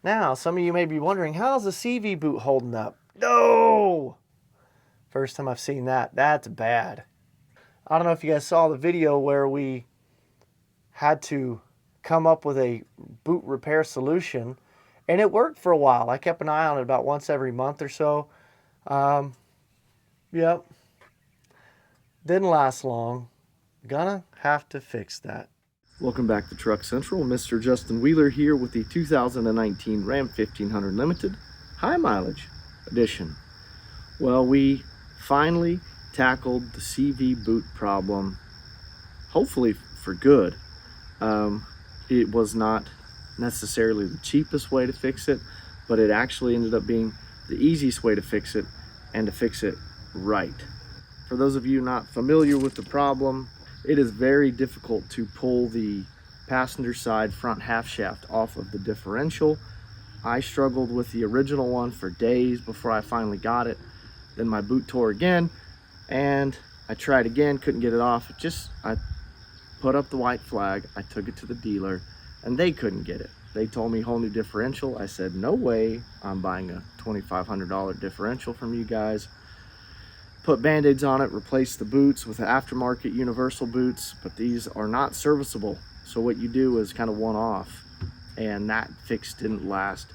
Now, some of you may be wondering, how's the CV boot holding up? No! First time I've seen that. That's bad. I don't know if you guys saw the video where we had to come up with a boot repair solution, and it worked for a while. I kept an eye on it about once every month or so. Yep. Didn't last long. Gonna have to fix that. Welcome back to Truck Central. Mr. Justin Wheeler here with the 2019 Ram 1500 Limited High Mileage Edition. Well, we finally tackled the CV boot problem, hopefully for good. It was not necessarily the cheapest way to fix it, but it actually ended up being the easiest way to fix it, and to fix it right. For those of you not familiar with the problem, it is very difficult to pull the passenger side front half shaft off of the differential. I struggled with the original one for days before I finally got it. Then my boot tore again, and I tried again, couldn't get it off. I put up the white flag, I took it to the dealer, and they couldn't get it. They told me whole new differential. I said, no way, I'm buying a $2,500 differential from you guys. Put band-aids on it, replaced the boots with the aftermarket universal boots, but these are not serviceable. So what you do is kind of one-off, and that fix didn't last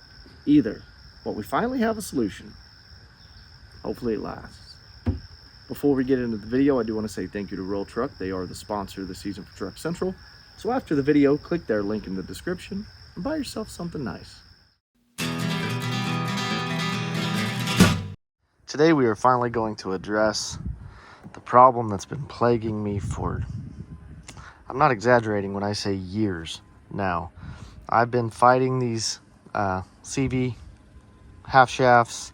either. But we finally have a solution. Hopefully it lasts. Before we get into the video, I do want to say thank you to Royal Truck. They are the sponsor of the season for Truck Central. So after the video, click their link in the description and buy yourself something nice. Today we are finally going to address the problem that's been plaguing me for, I'm not exaggerating when I say years now. I've been fighting these CV half shafts,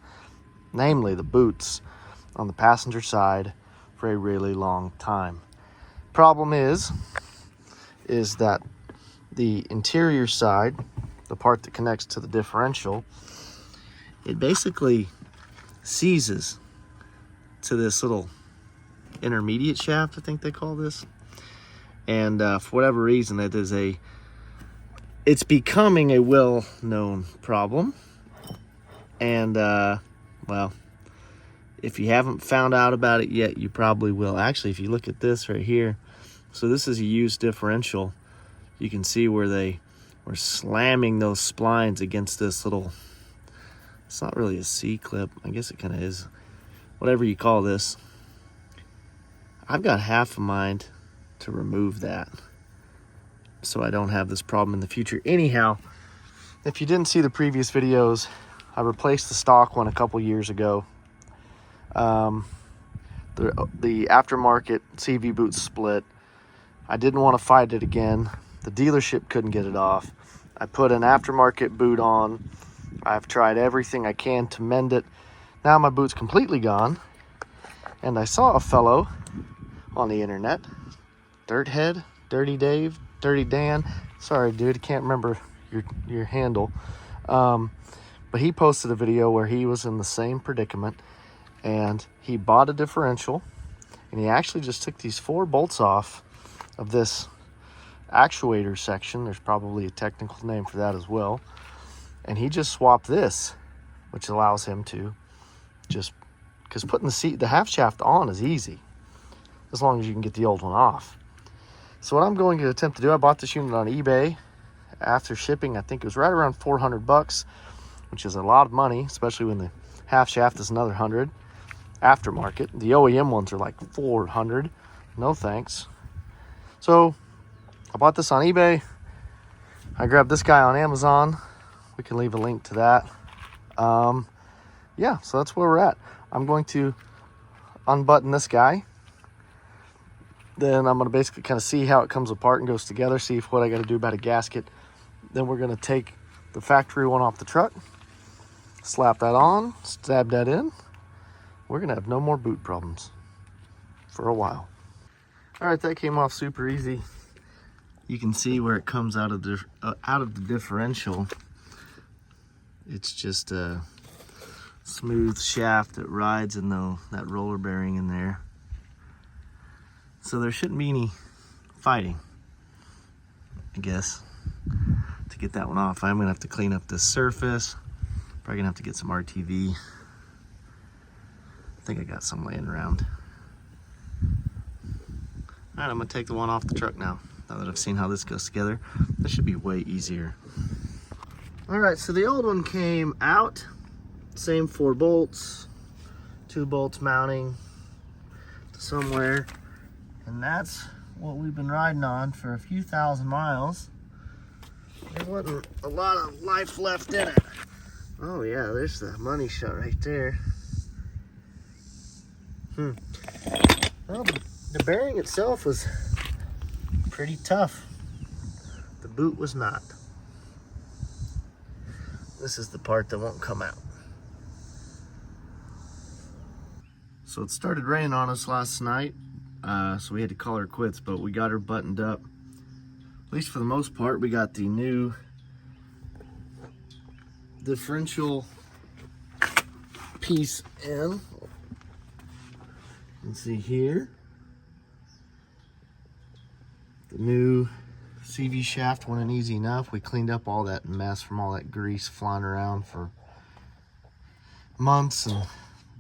namely the boots, on the passenger side for a really long time. Problem is that the interior side, the part that connects to the differential, it basically seizes to this little intermediate shaft, I think they call this. And for whatever reason, it's becoming a well-known problem. And well, if you haven't found out about it yet, you probably will. Actually, if you look at this right here, so this is a used differential. You can see where they were slamming those splines against this little, it's not really a C-clip, I guess it kind of is, whatever you call this. I've got half a mind to remove that so I don't have this problem in the future. Anyhow, if you didn't see the previous videos, I replaced the stock one a couple years ago. The aftermarket CV boot split. I didn't want to fight it again. The dealership couldn't get it off. I put an aftermarket boot on. I've tried everything I can to mend it. Now my boot's completely gone. And I saw a fellow on the internet, Dirthead, Dirty Dave, Dirty Dan. Sorry, dude, I can't remember your handle. But he posted a video where he was in the same predicament, and he bought a differential, and he actually just took these 4 bolts off of this actuator section. There's probably a technical name for that as well. And he just swapped this, which allows him to just, because putting the half shaft on is easy, as long as you can get the old one off. So what I'm going to attempt to do, I bought this unit on eBay. After shipping, I think it was right around 400 bucks, which is a lot of money, especially when the half shaft is another 100. Aftermarket, the OEM ones are like 400. No thanks. So I bought this on eBay. I grabbed this guy on Amazon. We can leave a link to that. Yeah, so that's where we're at. I'm going to unbutton this guy. Then I'm going to basically kind of see how it comes apart and goes together, see what I got to do about a gasket. Then we're going to take the factory one off the truck, slap that on, stab that in. We're going to have no more boot problems for a while. All right, that came off super easy. You can see where it comes out of the differential. It's just a smooth shaft that rides in that roller bearing in there. So there shouldn't be any fighting, I guess, to to get that one off. I'm gonna have to clean up this surface. Probably gonna have to get some RTV. I think I got some laying around. All right, I'm gonna take the one off the truck now that I've seen how this goes together. This should be way easier. All right, so the old one came out, same 4 bolts, 2 bolts mounting to somewhere, and that's what we've been riding on for a few thousand miles. There wasn't a lot of life left in it. Oh yeah, there's the money shot right there. Well, the bearing itself was pretty tough. The boot was not. This is the part that won't come out. So it started raining on us last night, so we had to call her quits, but we got her buttoned up. At least for the most part. We got the new differential piece in. You can see here the new CV shaft went in easy enough. We cleaned up all that mess from all that grease flying around for months and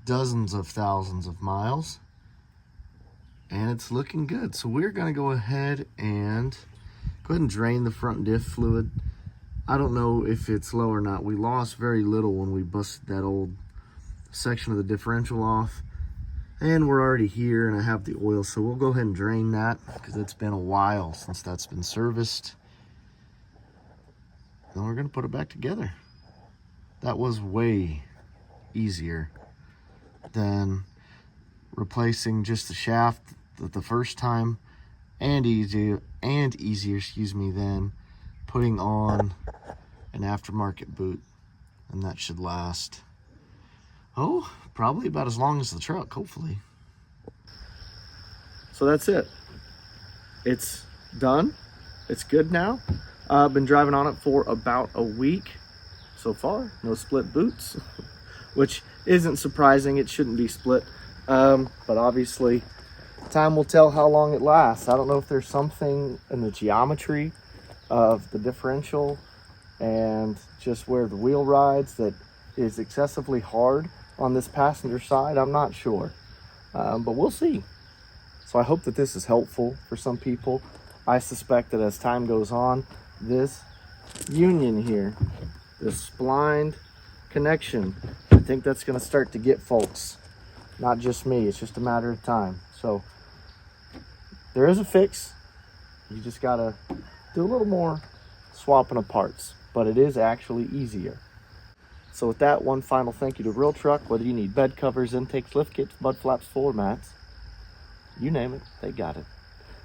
dozens of thousands of miles, and it's looking good. So we're going to go ahead and drain the front diff fluid. I don't know if it's low or not. We lost very little when we busted that old section of the differential off, and we're already here and I have the oil, so we'll go ahead and drain that because it's been a while since that's been serviced. Then we're going to put it back together. That was way easier than replacing just the shaft the first time, and easier, excuse me, than putting on an aftermarket boot. And that should last, oh, probably about as long as the truck, hopefully. So that's it. It's done. It's good now. I've been driving on it for about a week so far. No split boots, which isn't surprising. It shouldn't be split, but obviously time will tell how long it lasts. I don't know if there's something in the geometry of the differential and just where the wheel rides that is excessively hard on this passenger side. I'm not sure, but we'll see. So I hope that this is helpful for some people. I suspect that as time goes on, this union here, this splined connection, I think that's going to start to get folks, not just me. It's just a matter of time. So there is a fix. You just got to do a little more swapping of parts, but it is actually easier. So with that, one final thank you to Real Truck. Whether you need bed covers, intakes, lift kits, mud flaps, floor mats, you name it, they got it.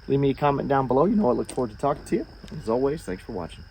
Leave me a comment down below. You know I look forward to talking to you. As always, thanks for watching.